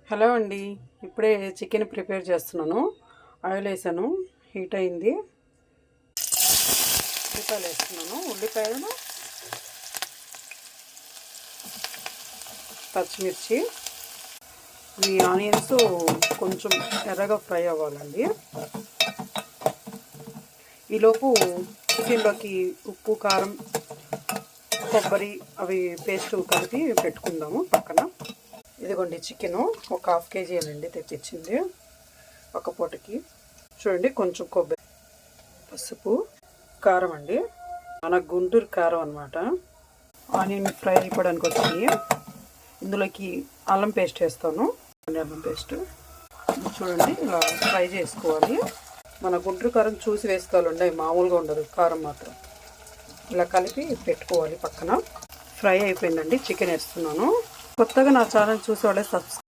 Hello అండి, ఇప్పుడే chicken prepare చేస్తున్నాను. ఆయిల్ వేసాను, హీట్ అయింది. ఉల్లిపాయలు వేస్తున్నాను. ఉల్లిపాయలు, పచ్చిమిర్చి, ఈ ఆనియన్స్ కొంచెం ఎర్రగా ఫ్రై అవ్వాలండి. ఈలోపు చికెన్లోకి ఉప్పు, కారం, కొబ్బరి అవి పేస్ట్ కలిపి పెట్టుకుందాము పక్కన. ఇదిగోండి చికెను ఒక 1/2 kg అండి తెప్పించింది ఒక పూటకి. చూడండి, కొంచెం కొబ్బరి, పసుపు, కారం అండి, మన గుంటూరు కారం అనమాట. ఆనియన్ ఫ్రై అయిపోవడానికి వచ్చింది. ఇందులోకి అల్లం పేస్ట్ వేస్తాను. అల్లం పేస్ట్ చూడండి, ఇలా ఫ్రై చేసుకోవాలి. మన గుంటూరు కారం చూసి వేసుకోవాలండి, మామూలుగా ఉండదు కారం మాత్రం. ఇలా కలిపి పెట్టుకోవాలి పక్కన. ఫ్రై అయిపోయిందండి, చికెన్ వేస్తున్నాను. కొత్తగా నా ఛానల్ చూసేవాళ్ళే